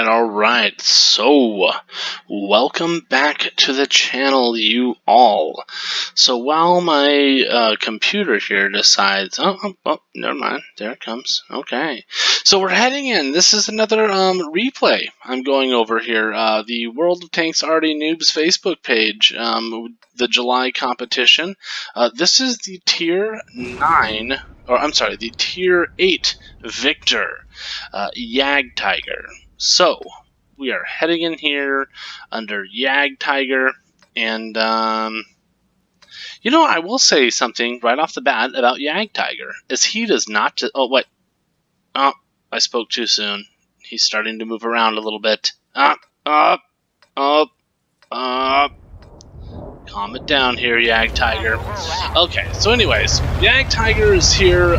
Alright, so welcome back to the channel, you all. So while my computer here decides, oh, never mind, there it comes. Okay, so we're heading in. This is another replay I'm going over here. The World of Tanks Arty Noobs Facebook page, the July competition. This is the Tier 9, or I'm sorry, the Tier 8 Victor. Yag Tiger. So, we are heading in here under Yag Tiger, and, you know, I will say something right off the bat about Yag Tiger, is he does not, oh, wait, oh, I spoke too soon. He's starting to move around a little bit. Up. Calm it down here, Yag Tiger. Okay, so anyways, Yag Tiger is here,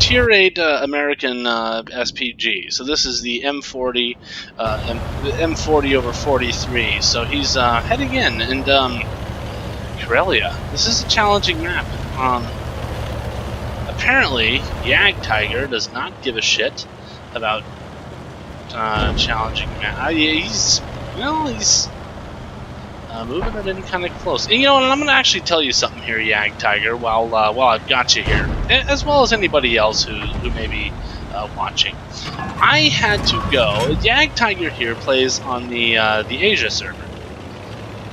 Tier 8 American SPG. So this is the M40, M40 over 43. So he's heading in, and Karelia. This is a challenging map. Apparently, Yag Tiger does not give a shit about challenging map. He's moving it in kind of close. And you know what, I'm going to actually tell you something here, Yag Tiger, while I've got you here, as well as anybody else who may be watching. I had to go. Yag Tiger here plays on the Asia server.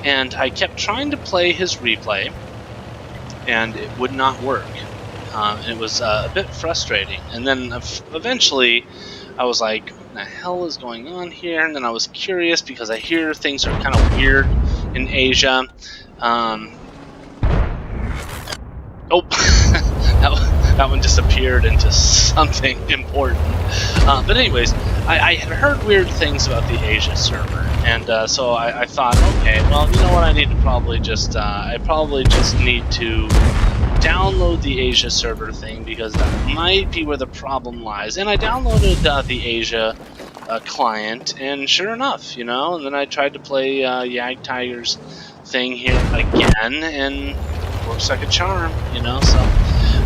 And I kept trying to play his replay, and it would not work. It was a bit frustrating. And then eventually, I was like, what the hell is going on here? And then I was curious because I hear things are kind of weird in Asia. Oh, that one disappeared into something important. But anyways, I had heard weird things about the Asia server, and so I thought, okay, well, you know what? I need to probably just I probably just need to download the Asia server thing, because that might be where the problem lies. And I downloaded the Asia client, and sure enough, you know, and then I tried to play Yag Tiger's thing here again, and it works like a charm, you know, so.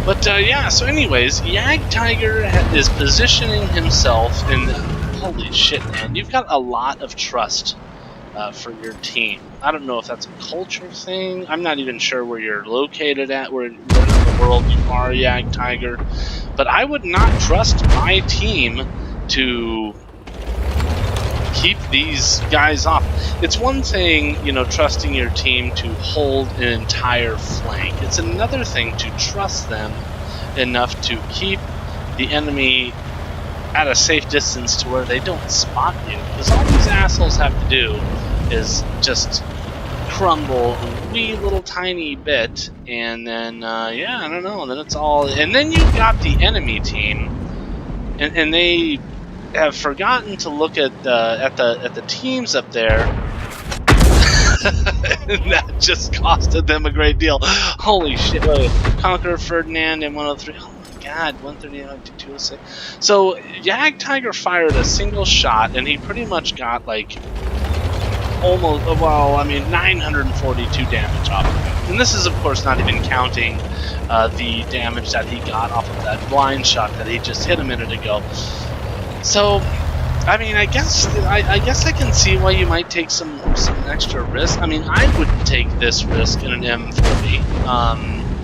But yeah, so anyways, Yag Tiger is positioning himself in, holy shit, man, you've got a lot of trust for your team. I don't know if that's a culture thing. I'm not even sure where you're located at, where in the world you are, Yag Tiger. But I would not trust my team to keep these guys off. It's one thing, you know, trusting your team to hold an entire flank. It's another thing to trust them enough to keep the enemy at a safe distance to where they don't spot you. Because all these assholes have to do is just crumble a wee little tiny bit, and then yeah, I don't know, and then it's all, and then you've got the enemy team, and they have forgotten to look at the teams up there. And that just costed them a great deal. Holy shit. Conqueror, Ferdinand, and 103. Oh my god, 139 to 206. So Yag Tiger fired a single shot, and he pretty much got like almost, well, I mean, 942 damage off of it. And this is, of course, not even counting the damage that he got off of that blind shot that he just hit a minute ago. So, I mean, I guess I can see why you might take some extra risk. I mean, I wouldn't take this risk in an M40.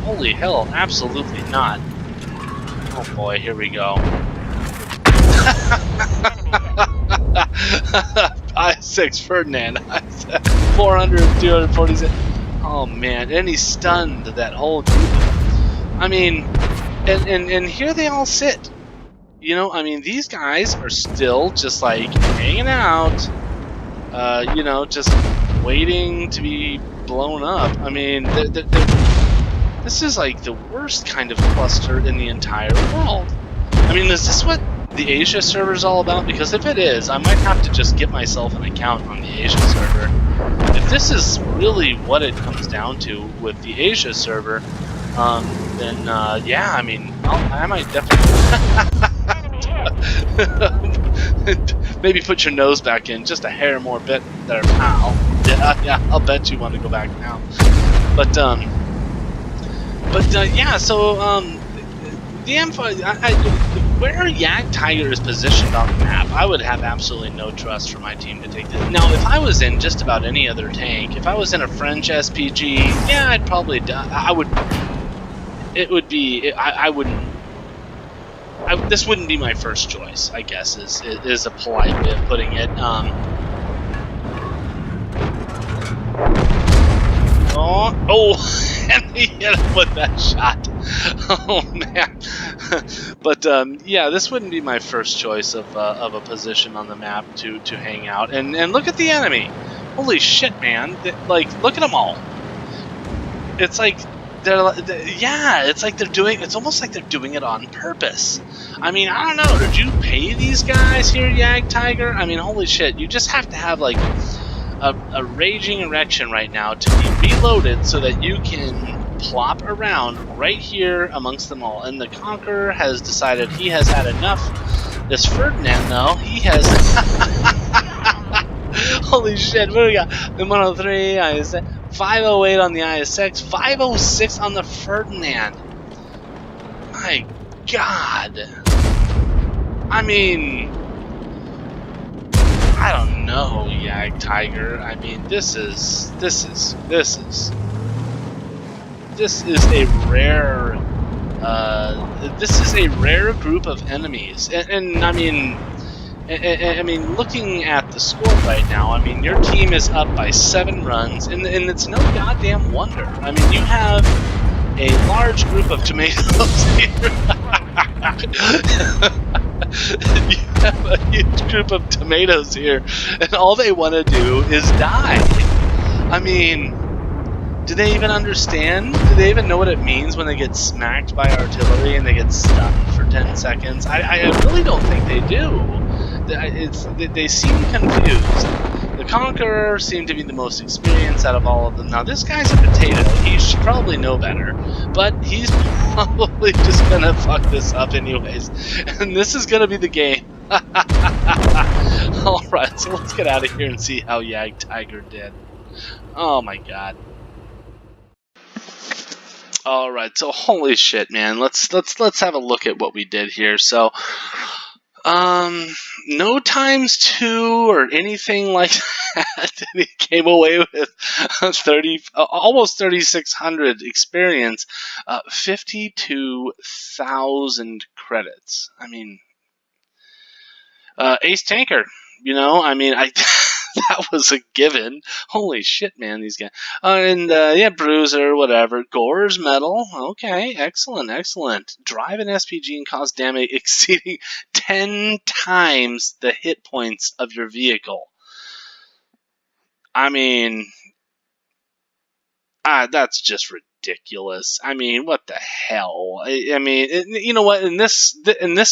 Holy hell, absolutely not. Oh boy, here we go. 5-6 Ferdinand. 400, 246. Oh man, and he stunned that whole group. I mean, and here they all sit. You know, I mean, these guys are still just like hanging out, you know, just waiting to be blown up. I mean, this is like the worst kind of cluster in the entire world. I mean, is this what the Asia server is all about? Because if it is, I might have to just get myself an account on the Asia server. If this is really what it comes down to with the Asia server, then yeah, I mean, I might definitely maybe put your nose back in just a hair more bit there, pal. Yeah, I'll bet you want to go back now. But yeah, so the M5, where Jagdtiger is positioned on the map, I would have absolutely no trust for my team to take this. Now, if I was in just about any other tank, if I was in a French SPG, yeah, I'd probably, I would, it would be, I wouldn't, this wouldn't be my first choice, I guess, is a polite way of putting it. Oh, and he hit him with that shot. Oh man. But yeah, this wouldn't be my first choice of a position on the map to hang out. And look at the enemy. Holy shit, man! Like, look at them all. It's like yeah, it's like they're doing. It's almost like they're doing it on purpose. I mean, I don't know. Did you pay these guys here, Jagdtiger? I mean, holy shit! You just have to have like a raging erection right now to be reloaded so that you can plop around right here amongst them all. And the Conqueror has decided he has had enough. This Ferdinand, though, he has... Holy shit, what do we got? The 103, ISX, 508 on the ISX, 506 on the Ferdinand. My god. I mean... I don't know, Jagdtiger. I mean, this is a rare group of enemies, and I mean, looking at the score right now, I mean, your team is up by 7 runs, and it's no goddamn wonder. I mean, you have a large group of tomatoes here. You have a huge group of tomatoes here, and all they want to do is die. I mean, do they even understand? Do they even know what it means when they get smacked by artillery and they get stunned for 10 seconds? I really don't think they do. They seem confused. The Conqueror seemed to be the most experienced out of all of them. Now, this guy's a potato. He should probably know better. But he's probably just going to fuck this up anyways. And this is going to be the game. Alright, so let's get out of here and see how Jagdtiger did. Oh my god. Alright, so holy shit, man. Let's have a look at what we did here. So no ×2 or anything like that. He came away with 30, almost 3,600 experience, 52,000 credits. I mean, ace tanker. You know, I mean, that was a given. Holy shit, man, these guys. And yeah, bruiser, whatever. Gore's medal. Okay, excellent, excellent. Drive an SPG and cause damage exceeding 10 times the hit points of your vehicle. I mean, that's just ridiculous. I mean, what the hell? I mean, you know what? And this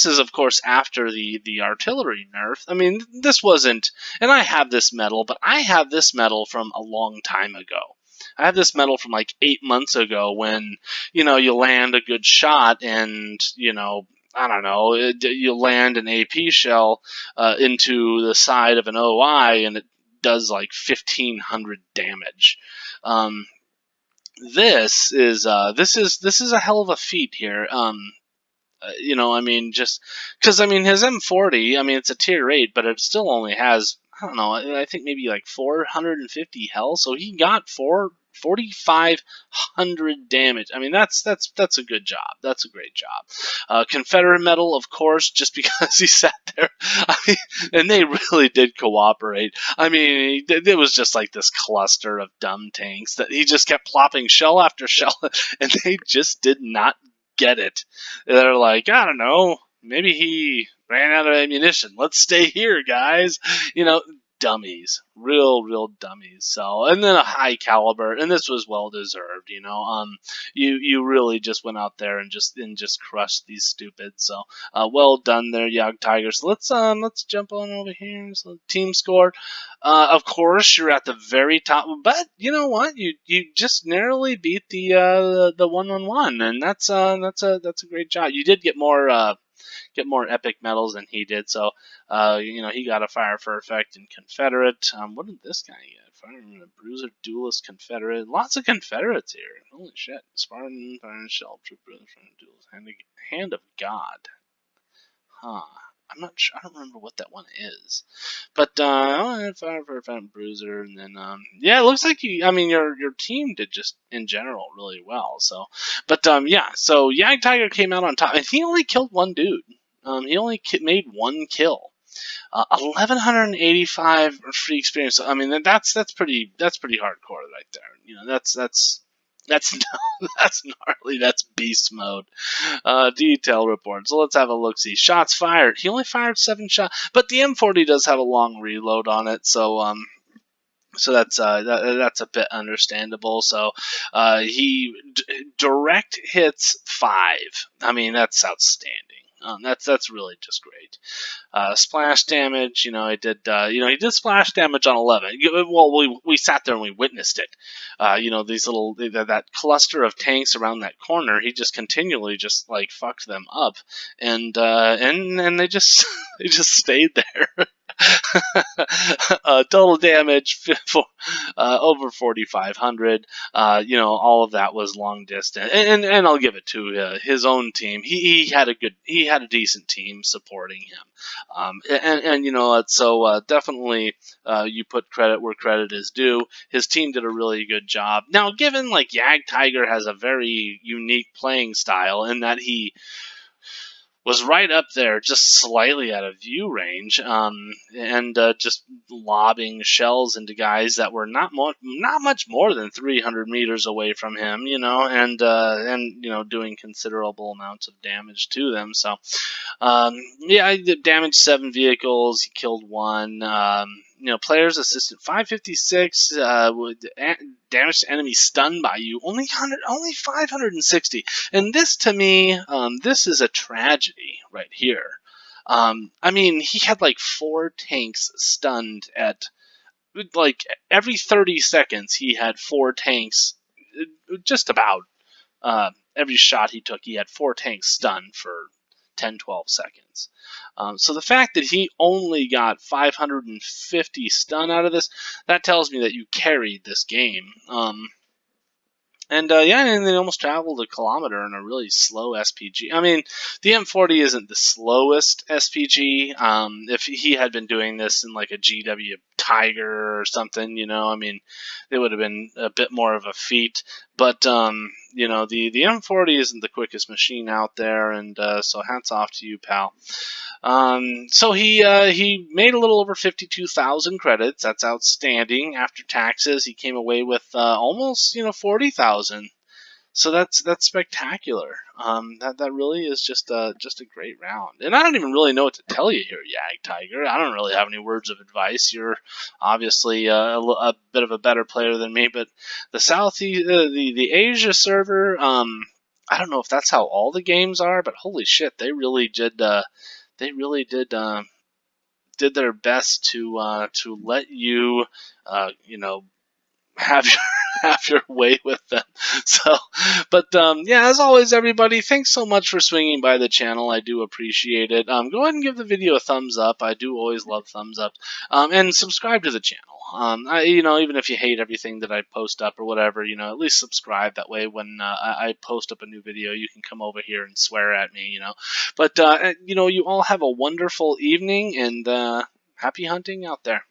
is of course after the artillery nerf. I mean, this wasn't. And I have this medal, but I have this medal from a long time ago. I have this medal from like 8 months ago when, you know, you land a good shot and, you know, I don't know, you land an AP shell into the side of an OI and it does like 1,500 damage. This is a hell of a feat here. You know, I mean, just because I mean his M40, I mean it's a tier 8, but it still only has, I don't know, I think maybe like 450 health, so he got 4,500 damage. I mean that's a good job. That's a great job. Confederate medal, of course, just because he sat there. I mean, and they really did cooperate. I mean, it was just like this cluster of dumb tanks that he just kept plopping shell after shell, and they just did not get it. They're like, I don't know, maybe he ran out of ammunition. Let's stay here, guys. You know, dummies, real dummies. So, and then a high caliber, and this was well deserved. You really just went out there and just crushed these stupids. So, well done there, Yag Tiger. So let's jump on over here. So team score. Of course, you're at the very top, but you know what? You just narrowly beat the 1-1-1, and that's a great job. You did get more epic medals than he did, so he got a Fire for Effect in Confederate. What did this guy get? Fireman, Bruiser, Duelist, Confederate. Lots of Confederates here. Holy shit! Spartan, Fire Shell, Troop, Bruiser, Duelist, Hand of God. Huh. I'm not sure. I don't remember what that one is, but Fire for Effect, Bruiser, and then yeah, it looks like your team did just in general really well. So, but yeah, so Yag Tiger came out on top, and he only killed one dude. He only made one kill. 1185 free experience. I mean, that's pretty hardcore right there. That's that's gnarly. That's beast mode. Detail report. So let's have a look. See, shots fired. He only fired 7 shots, but the M40 does have a long reload on it. So that's a bit understandable. So he direct hits 5. I mean, that's outstanding. That's really just great. Splash damage, he did splash damage on 11. Well, we sat there and we witnessed it. These that cluster of tanks around that corner, he just continually just like fucked them up, and they just they just stayed there. Total damage for over 4,500. All of that was long distance, and I'll give it to his own team. He had a decent team supporting him, so definitely you put credit where credit is due. His team did a really good job. Now, given like Yag Tiger has a very unique playing style in that he was right up there, just slightly out of view range, and just lobbing shells into guys that were not much more than 300 meters away from him, and doing considerable amounts of damage to them. So, yeah, he damaged 7 vehicles, he killed 1. Players assistant 556, damage to enemies stunned by you, only 560. And this, to me, this is a tragedy right here. He had like 4 tanks stunned at, like, every 30 seconds he had 4 tanks, just about every shot he took, he had 4 tanks stunned for 10-12 seconds. So the fact that he only got 550 stun out of this, that tells me that you carried this game. And they almost traveled a kilometer in a really slow SPG. I mean, the M40 isn't the slowest SPG. If he had been doing this in like a GW Tiger or something, it would have been a bit more of a feat. But the M40 isn't the quickest machine out there, and so hats off to you, pal. So he made a little over 52,000 credits. That's outstanding. After taxes, he came away with almost 40,000. So that's spectacular. That really is just a great round. And I don't even really know what to tell you here, Yag Tiger. I don't really have any words of advice. You're obviously a bit of a better player than me, but the Southeast, the Asia server, I don't know if that's how all the games are, but holy shit, they really did. They really did their best to let you have your way with them. So, but yeah, as always, everybody, thanks so much for swinging by the channel. I do appreciate it. Go ahead and give the video a thumbs up. I do always love thumbs up. And subscribe to the channel. Even if you hate everything that I post up or whatever, at least subscribe. That way, when I post up a new video, you can come over here and swear at me. But you all have a wonderful evening, and happy hunting out there.